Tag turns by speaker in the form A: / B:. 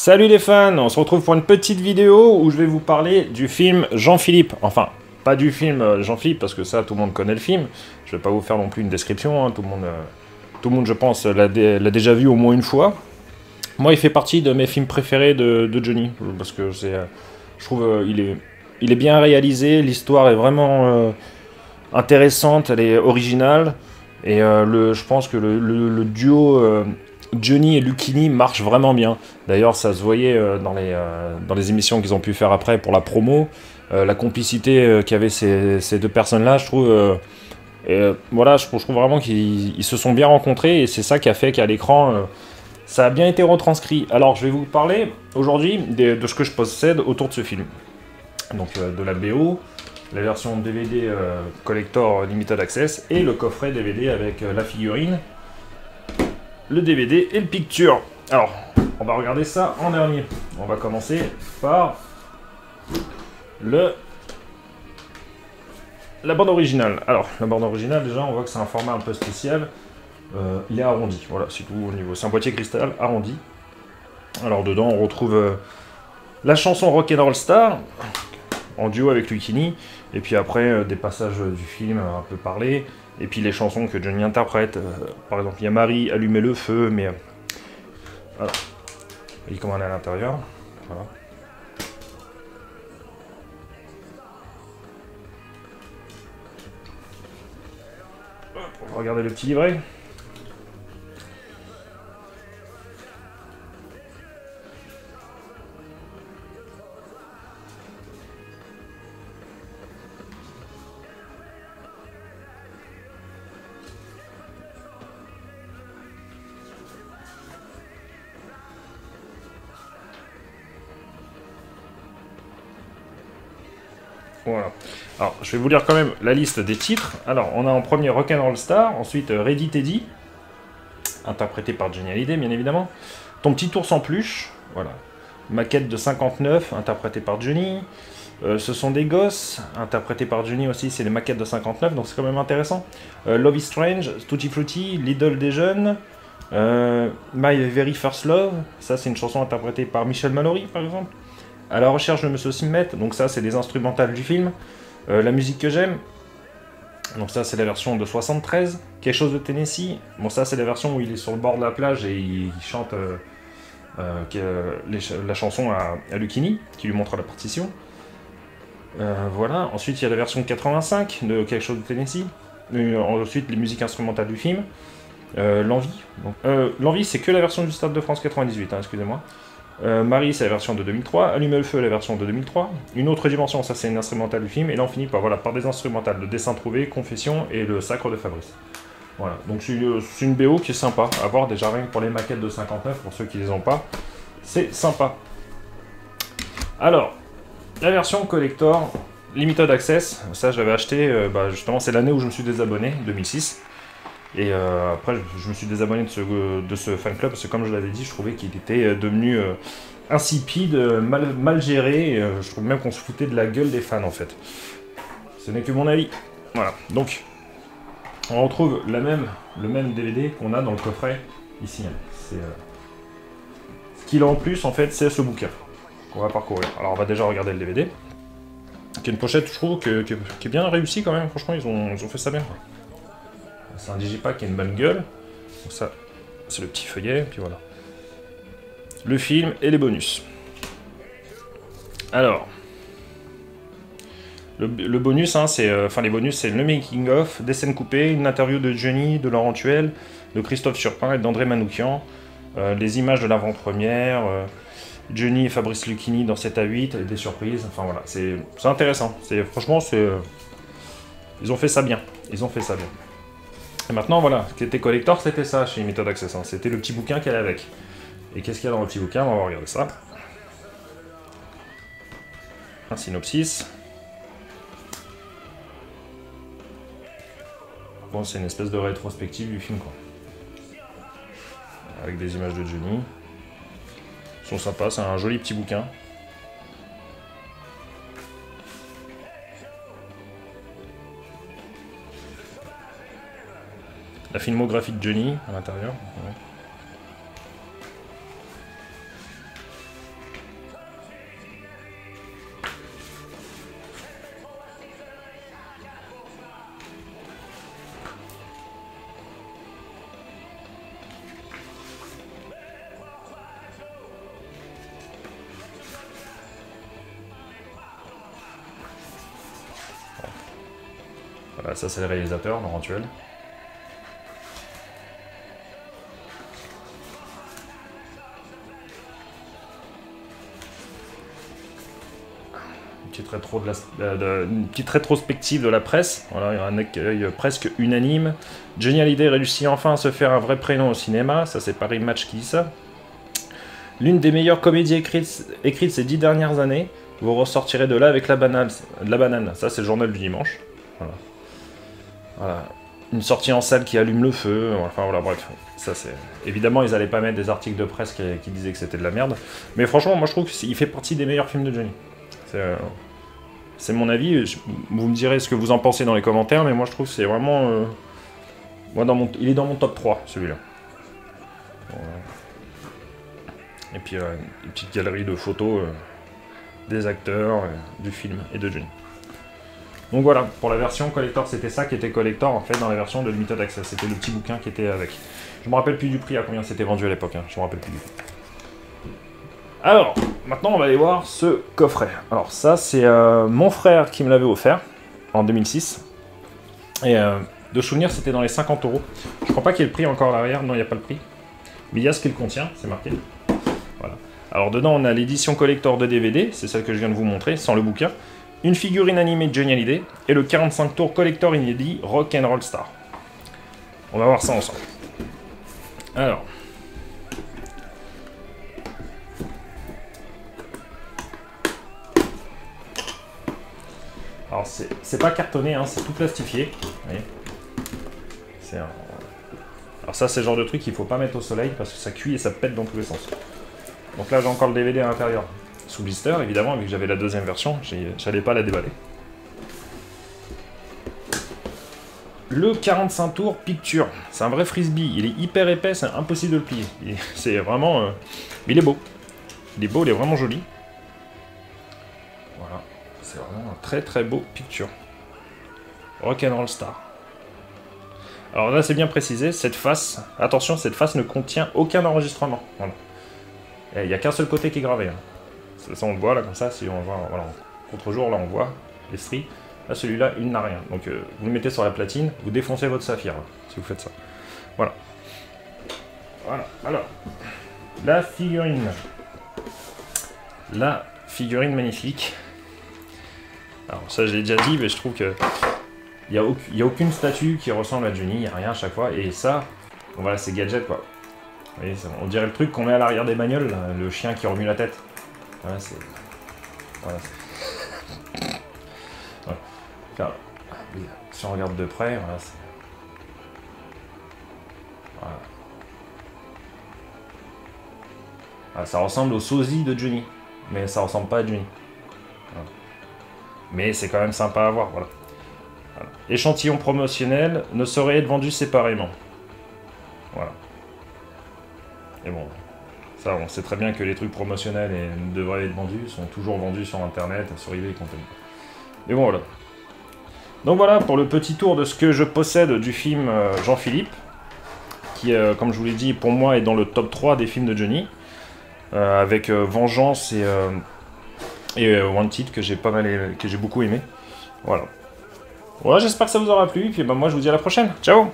A: Salut les fans, on se retrouve pour une petite vidéo où je vais vous parler du film Jean-Philippe. Enfin, pas du film Jean-Philippe, parce que ça, tout le monde connaît le film. Je vais pas vous faire non plus une description, hein. Tout le monde, je pense, l'a déjà vu au moins une fois. Moi, il fait partie de mes films préférés de Johnny, parce que je trouve il est bien réalisé, l'histoire est vraiment intéressante, elle est originale, et je pense que le duo Johnny et Lucchini marche vraiment bien. D'ailleurs, ça se voyait dans les émissions qu'ils ont pu faire après pour la promo, la complicité qu'avaient ces deux personnes-là, je trouve. Voilà, je trouve vraiment qu'ils se sont bien rencontrés, et c'est ça qui a fait qu'à l'écran, ça a bien été retranscrit. Alors, je vais vous parler aujourd'hui de ce que je possède autour de ce film. Donc, de la BO, la version DVD Collector Limited Access, et le coffret DVD avec la figurine, le DVD et le picture. Alors, on va regarder ça en dernier. On va commencer par la bande originale. Alors, la bande originale, déjà, on voit que c'est un format un peu spécial. Il est arrondi, voilà, c'est tout au niveau. C'est un boîtier cristal arrondi. Alors, dedans, on retrouve la chanson Rock'n'Roll Star, en duo avec Lucchini, et puis après, des passages du film un peu parlés, et puis les chansons que Johnny interprète. Par exemple, il y a Marie, Allumez le feu, mais... voilà. Vous voyez comment elle est à l'intérieur. Voilà. On va regarder le petit livret. Voilà. Alors, je vais vous lire quand même la liste des titres. Alors, on a en premier Rock'n'Roll Star, ensuite Ready Teddy, interprété par Johnny Hallyday, bien évidemment. Ton petit ours en peluche, voilà. Maquette de 59, interprété par Johnny. Ce sont des gosses, interprété par Johnny aussi, c'est les maquettes de 59, donc c'est quand même intéressant. Love is Strange, Tutti Frutti, L'idole des jeunes. My Very First Love, ça c'est une chanson interprétée par Michel Mallory, par exemple. À la recherche de Monsieur Simmet, donc ça c'est les instrumentales du film. La musique que j'aime, donc ça c'est la version de 73. Quelque chose de Tennessee, bon ça c'est la version où il est sur le bord de la plage et il chante la chanson à Lucchini, qui lui montre la partition. Voilà, ensuite il y a la version 85 de Quelque chose de Tennessee. Ensuite les musiques instrumentales du film. L'Envie. L'Envie c'est que la version du Stade de France 98, hein, excusez-moi. Marie, c'est la version de 2003. Allumer le feu, la version de 2003. Une autre dimension, ça c'est une instrumentale du film. Et là on finit par des instrumentales, Le dessin trouvé, Confession et Le sacre de Fabrice. Voilà, donc c'est une BO qui est sympa à voir, déjà rien que pour les maquettes de 59, pour ceux qui les ont pas. C'est sympa. Alors, la version collector Limited Access, ça j'avais acheté, justement c'est l'année où je me suis désabonné, 2006. Et après, je me suis désabonné de ce fan club parce que, comme je l'avais dit, je trouvais qu'il était devenu insipide, mal géré. Et, je trouve même qu'on se foutait de la gueule des fans en fait. Ce n'est que mon avis. Voilà. Donc, on retrouve le même DVD qu'on a dans le coffret ici. Hein. Ce qu'il a en plus, en fait, c'est ce bouquin qu'on va parcourir. Alors, on va déjà regarder le DVD. Qui est une pochette, je trouve, qui est bien réussie quand même. Franchement, ils ont fait ça bien. C'est un digipack qui a une bonne gueule. Donc ça, c'est le petit feuillet, puis voilà. Le film et les bonus. Alors, le bonus, hein, les bonus, c'est le making of, des scènes coupées, une interview de Johnny, de Laurent Tuel, de Christophe Surpin et d'André Manoukian, les images de l'avant-première, Johnny et Fabrice Lucchini dans 7 à 8, et des surprises. Enfin voilà, c'est intéressant. Franchement, ils ont fait ça bien. Ils ont fait ça bien. Et maintenant, voilà, ce qui était collector, c'était ça chez Limited Access. Hein. C'était le petit bouquin qu'elle avait avec. Et qu'est-ce qu'il y a dans le petit bouquin? On va regarder ça. Un synopsis. Bon, c'est une espèce de rétrospective du film, quoi. Avec des images de Johnny. Ils sont sympas, c'est un joli petit bouquin. La filmographie de Johnny à l'intérieur. Ouais. Voilà, ça c'est le réalisateur, Laurent Tuel. Une petite rétrospective de la presse. Voilà, il y a un accueil presque unanime. Johnny Hallyday réussit enfin à se faire un vrai prénom au cinéma. Ça, c'est Paris Match qui dit ça. L'une des meilleures comédies écrites ces 10 dernières années. Vous ressortirez de là avec la banane. Ça, c'est le journal du dimanche. Voilà. Voilà. Une sortie en salle qui allume le feu. Enfin, voilà, bref. Ça, c'est... Évidemment, ils n'allaient pas mettre des articles de presse qui disaient que c'était de la merde. Mais franchement, moi, je trouve qu'il fait partie des meilleurs films de Johnny. C'est mon avis. Vous me direz ce que vous en pensez dans les commentaires, mais moi, je trouve que c'est vraiment... il est dans mon top 3, celui-là. Voilà. Et puis, une petite galerie de photos des acteurs, du film et de Johnny. Donc voilà, pour la version collector, c'était ça qui était collector, en fait, dans la version de Limited Access. C'était le petit bouquin qui était avec. Je me rappelle plus du prix, à combien c'était vendu à l'époque, hein. Je me rappelle plus du tout. Alors, maintenant, on va aller voir ce coffret. Alors ça, c'est mon frère qui me l'avait offert, en 2006. Et de souvenir, c'était dans les 50 €. Je crois pas qu'il y ait le prix encore à l'arrière, non, il n'y a pas le prix. Mais il y a ce qu'il contient, c'est marqué. Voilà. Alors dedans, on a l'édition collector de DVD, c'est celle que je viens de vous montrer, sans le bouquin. Une figurine animée de Johnny Hallyday, et le 45 tours collector inédit Rock'n'Roll Star. On va voir ça ensemble. Alors... Alors c'est pas cartonné, hein, c'est tout plastifié. Vous voyez, alors ça, c'est le genre de truc qu'il faut pas mettre au soleil parce que ça cuit et ça pète dans tous les sens. Donc là, j'ai encore le DVD à l'intérieur. Sous blister, évidemment, vu que j'avais la deuxième version, j'allais pas la déballer. Le 45 tours Picture, c'est un vrai frisbee. Il est hyper épais, c'est impossible de le plier. C'est vraiment... il est beau. Il est beau, il est vraiment joli. Voilà. C'est vraiment un très très beau Picture. Rock'n'Roll Star. Alors là, c'est bien précisé, cette face, attention, cette face ne contient aucun enregistrement. Voilà. Il n'y a qu'un seul côté qui est gravé. Hein. Ça, on le voit là, comme ça, si on voit, voilà, contre-jour, là, on voit les stries. Là, celui-là, il n'a rien. Donc, vous le mettez sur la platine, vous défoncez votre saphir, là, si vous faites ça. Voilà. Voilà, alors. La figurine. La figurine magnifique. Alors, ça, je l'ai déjà dit, mais je trouve que... Il n'y a aucune statue qui ressemble à Johnny, il n'y a rien à chaque fois. Et ça, bon, voilà, c'est gadget, quoi. Vous voyez, on dirait le truc qu'on met à l'arrière des bagnoles, là, le chien qui remue la tête. Voilà, c'est... Voilà, voilà. Enfin, si on regarde de près, voilà, c'est... Voilà. Voilà, ça ressemble au sosie de Johnny, mais ça ressemble pas à Johnny. Voilà. Mais c'est quand même sympa à voir, voilà. Voilà. Échantillon promotionnel ne saurait être vendu séparément. Voilà. Et bon, ça, on sait très bien que les trucs promotionnels et devraient être vendus sont toujours vendus sur internet, sur eBay et compagnie. Mais bon, voilà. Donc voilà pour le petit tour de ce que je possède du film Jean-Philippe, qui, comme je vous l'ai dit, pour moi est dans le top 3 des films de Johnny, avec Vengeance et Wanted, que j'ai beaucoup aimé. Voilà. Voilà, j'espère que ça vous aura plu, et puis bah, moi je vous dis à la prochaine. Ciao!